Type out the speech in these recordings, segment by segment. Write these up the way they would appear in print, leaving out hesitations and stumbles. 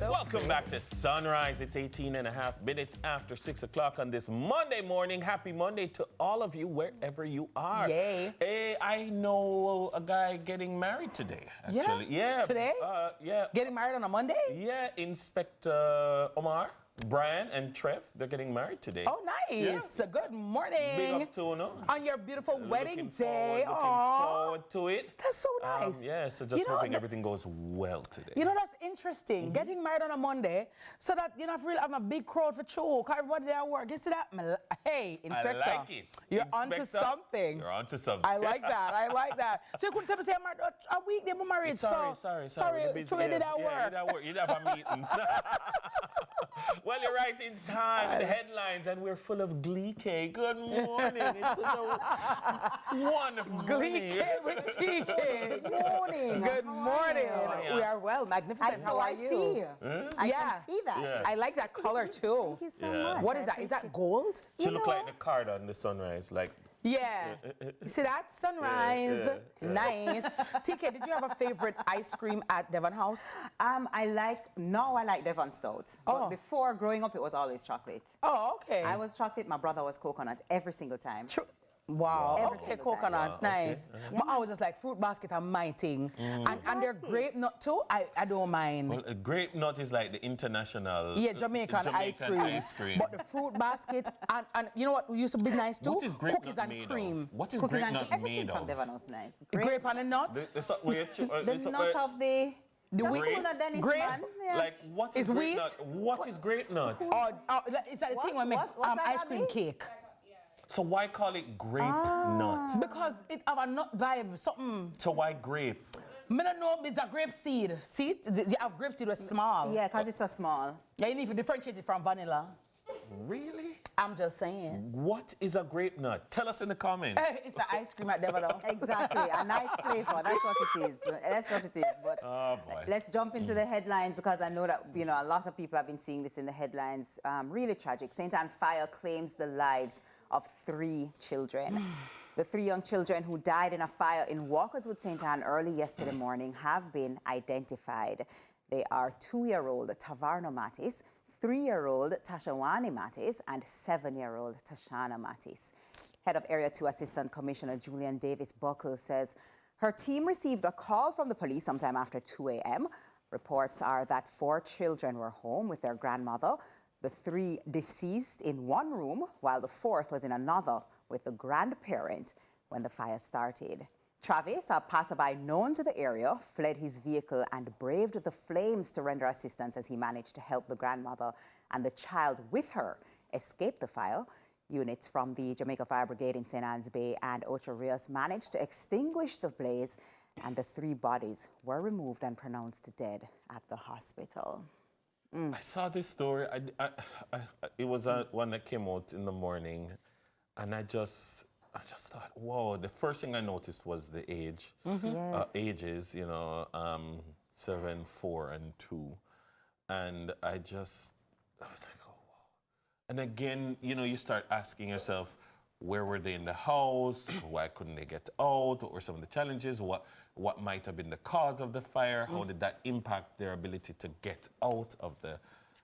Welcome back to Sunrise. It's 18 and a half minutes after 6 o'clock on this Monday morning. Happy Monday to all of you, wherever you are. Yay. Hey, I know a guy getting married today, actually. Yeah. Today? Yeah. Getting married on a Monday? Yeah, Inspector Omar, Brian, and Trev, they're getting married today. Oh, nice. Yeah. Good morning. Big up to no. On your beautiful wedding day. Looking forward to it. That's so nice. Yeah, so just hoping everything goes well today. You know, that's interesting. Getting married on a Monday so that you don't really have a big crowd for show. Everybody there at work. You see that? Hey, Inspector. I like it. You're Inspector, onto something. You're onto something. I like that. I like that. So you couldn't tell me, say, I'm married a week, they were married. Sorry. So you did that work. You did have a meeting. Well, you're right in time. The headlines, and we're full of glee cake. Good morning. It's such a wonderful Glee morning. cake with TK. Good morning. Good morning. you? We are well, magnificent. How are you? See you. I can see that. Yeah. I like that color too. Thank you so Yeah. much. What is that? Is that gold? She look like the card on the sunrise. Like, Yeah. You see that? Sunrise. Yeah. Nice. TK, did you have a favorite ice cream at Devon House? I like Devon Stout. Oh. But before, growing up, it was always chocolate. Oh, okay. I was chocolate, my brother was coconut every single time. Wow. Every Okay, single time. coconut. Wow, okay. Nice. But I was just like fruit basket and my thing. And their Basket. grape nut too, I don't mind. well, a grape nut is like the international Jamaican ice cream. But the fruit basket, and you know what used to be nice too? What is grape Cookies nut and made cream. of? What is Cookies grape and nut everything made from of? Devon was nice. Grape and a nut? The nut of the grape? coconut Dennis Grape? man. Yeah. Like, what is Is grape wheat? nut? What is grape nut? Oh, it's like the thing when we make What's that, ice cream Abby? cake. So why call it grape nut? Because it have a nut vibe, something. So why grape? I don't know, it's a grape seed. See, you have grape seed was small. Yeah, because it's a small. Yeah, you need to differentiate it from vanilla. Really? I'm just saying. What is a grape nut? Tell us in the comments. It's an ice cream at Devon House. Exactly, a nice flavor. That's what it is. That's what it is. But Oh, boy. let's jump into the headlines because I know that a lot of people have been seeing this in the headlines. Really tragic. St. Anne fire claims the lives of 3 children. The 3 young children who died in a fire in Walkerswood, St. Anne early yesterday morning have been identified. They are 2-year-old Tavarno Mattis, 3-year-old Tashawani Mattis, and 7-year-old Tashana Mattis. Head of Area 2 Assistant Commissioner Julian Davis Buckle says her team received a call from the police sometime after 2 a.m. Reports are that 4 children were home with their grandmother, the 3 deceased in one room, while the 4th was in another with the grandparent when the fire started. Travis, a passerby known to the area, fled his vehicle and braved the flames to render assistance as he managed to help the grandmother and the child with her escape the fire. Units from the Jamaica Fire Brigade in St. Anne's Bay and Ocho Rios managed to extinguish the blaze, and the 3 bodies were removed and pronounced dead at the hospital. I saw this story. It was one that came out in the morning, and I just thought, whoa. The first thing I noticed was the age, Yes. ages. 7, 4, and 2, and I was like, oh wow. And again, you start asking yourself, where were they in the house? Why couldn't they get out? What were some of the challenges? What might have been the cause of the fire? How did that impact their ability to get out of the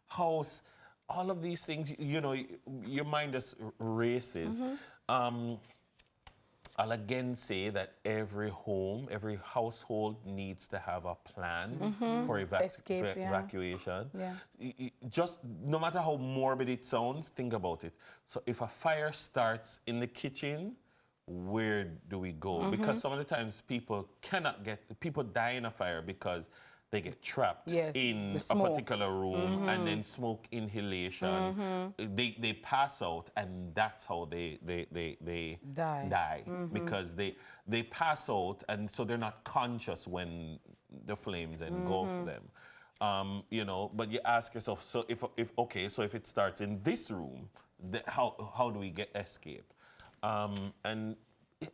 house? All of these things, your mind just races. I'll again say that every home, every household needs to have a plan for Escape, yeah. evacuation. Yeah. Just no matter how morbid it sounds, think about it. So if a fire starts in the kitchen, where do we go? Because some of the times people die in a fire because they get trapped in a particular room and then smoke inhalation. They pass out, and that's how they die. Because they pass out, and so they're not conscious when the flames engulf them. But you ask yourself, so if it starts in this room, how do we escape? And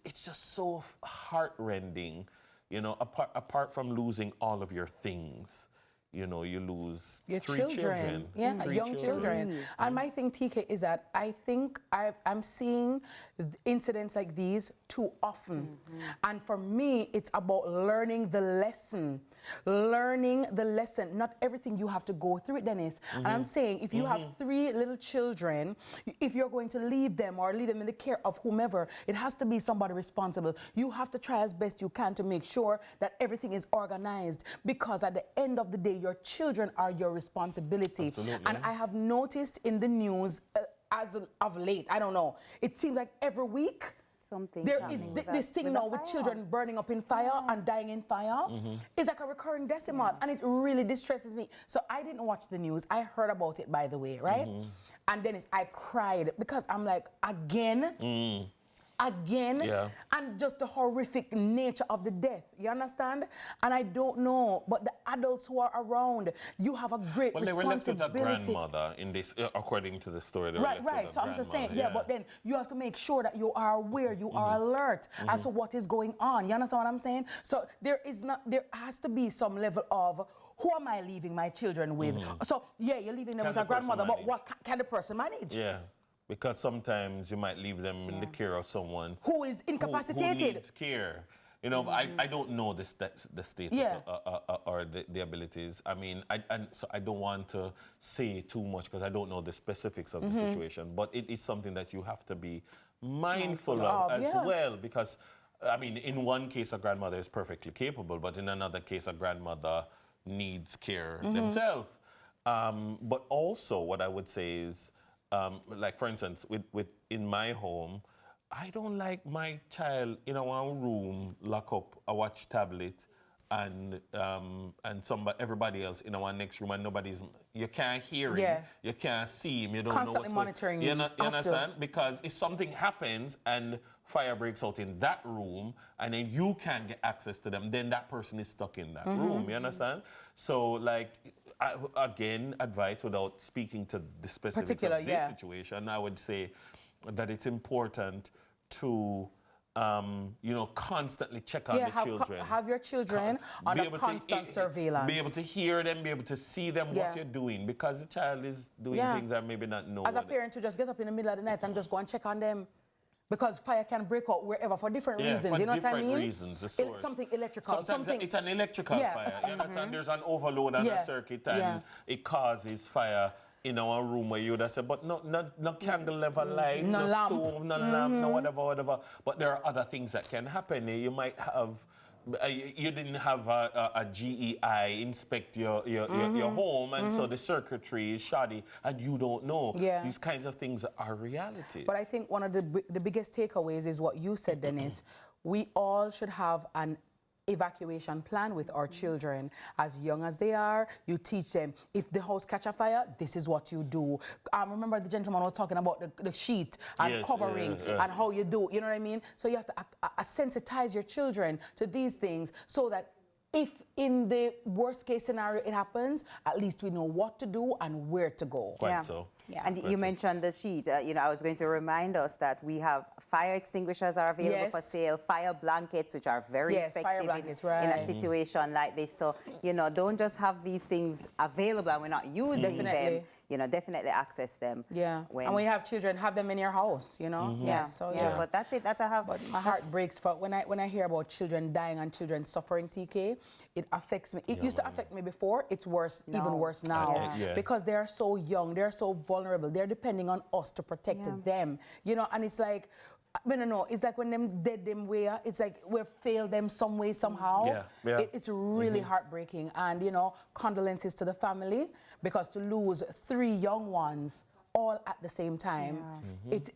it's just so heartrending, apart from losing all of your things, you know, you lose Your three children. Yeah, Three young children. And my thing, TK, is that I think I'm seeing incidents like these too often. And for me, it's about learning the lesson. Learning the lesson. Not everything you have to go through it, Dennis. And I'm saying, if you have 3 little children, if you're going to leave them or leave them in the care of whomever, it has to be somebody responsible. You have to try as best you can to make sure that everything is organized, because at the end of the day, your children are your responsibility. Absolutely. And I have noticed in the news as of late, I don't know, it seems like every week there is this thing now with children burning up in fire and dying in fire. It's like a recurring decimal, and it really distresses me. So I didn't watch the news. I heard about it, by the way, right? And then I cried because I'm like, again, and just the horrific nature of the death. You understand? And I don't know, but the adults who are around, you have a great responsibility. Well, they were left with a grandmother in this, according to the story. Right. So I'm just saying, but then you have to make sure that you are aware, you are alert as to what is going on. You understand what I'm saying? So there has to be some level of, who am I leaving my children with? So you're leaving them with a grandmother, but what can the person manage? Yeah. Because sometimes you might leave them in the care of someone who is incapacitated. Who needs care. You know, I don't know the status or the abilities. I mean, so I don't want to say too much because I don't know the specifics of the situation. But it is something that you have to be mindful of as well. Because, I mean, in one case, a grandmother is perfectly capable, but in another case, a grandmother needs care themselves. But also, what I would say is, like, for instance, in my home, I don't like my child in one room, lock up, a watch tablet, and everybody else in our next room, and you can't hear him, you can't see him, you don't know what's monitoring him. You understand? Because if something happens and fire breaks out in that room, and then you can't get access to them, then that person is stuck in that room. You understand? So, like, again, advice without speaking to the specifics of this situation, I would say that it's important to, constantly check on the children. Have your children under constant surveillance. Be able to hear them, be able to see them, what you're doing, because the child is doing things that maybe not know. As a parent, to just get up in the middle of the night and just go and check on them. Because fire can break out wherever for different reasons. You know what I mean? Different reasons. The source. Something electrical. Sometimes it's an electrical fire. You understand? There's an overload on a circuit, and it causes fire in our room where you would have said, but no candle level light, no lamp. Stove, no lamp, no whatever. But there are other things that can happen. You might have. You didn't have a GEI inspect your home, and so the circuitry is shoddy, and you don't know. These kinds of things are realities. But I think one of the biggest takeaways is what you said, Dennis. We all should have an evacuation plan with our children. As young as they are, you teach them, if the house catch a fire, this is what you do. Remember the gentleman was talking about the sheet and covering and how you do, you know what I mean? So you have to sensitize your children to these things so that if in the worst case scenario it happens, at least we know what to do and where to go. Quite so. Yeah, and you mentioned the sheet. I was going to remind us that we have fire extinguishers are available for sale, fire blankets, which are very effective in a situation like this. So, don't just have these things available and we're not using them. Definitely access them. Yeah, and when you have children, have them in your house, But that's it. That's how. But my heart breaks for when I hear about children dying and children suffering, TK. It affects me. It used to affect me before. It's worse, even worse now, because they are so young, they're so vulnerable. They're depending on us to protect them, And it's like, I don't know. It's like when them dead them way. It's like we failed them some way somehow. It's really heartbreaking, and condolences to the family, because to lose 3 young ones all at the same time,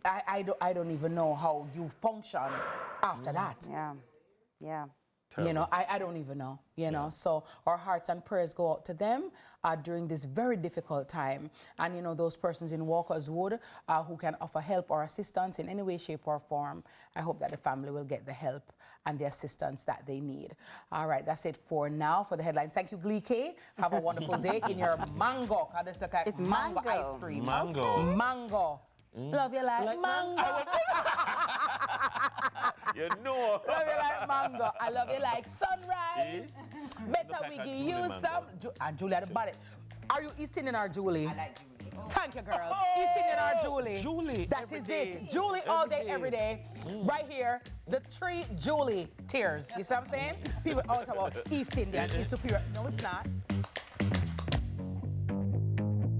I don't even know how you function after that. Terrible. I don't even know, So our hearts and prayers go out to them during this very difficult time. And, those persons in Walker's Wood who can offer help or assistance in any way, shape, or form, I hope that the family will get the help and the assistance that they need. All right, that's it for now for the headlines. Thank you, Glee K. Have a wonderful day in your mango. It's mango ice cream. Mango. Mango. Love you like mango. You know. Love you like mango. I love you like sunrise. Better we give you some. And Julie at the bottom. Are you East Indian or Julie? I like Julie. Thank you, girl. East Indian or Julie? Julie. That is it. Julie all day, every day. Right here. The three Julie tiers. You see what I'm saying? People always talk about East Indian is superior. No, it's not.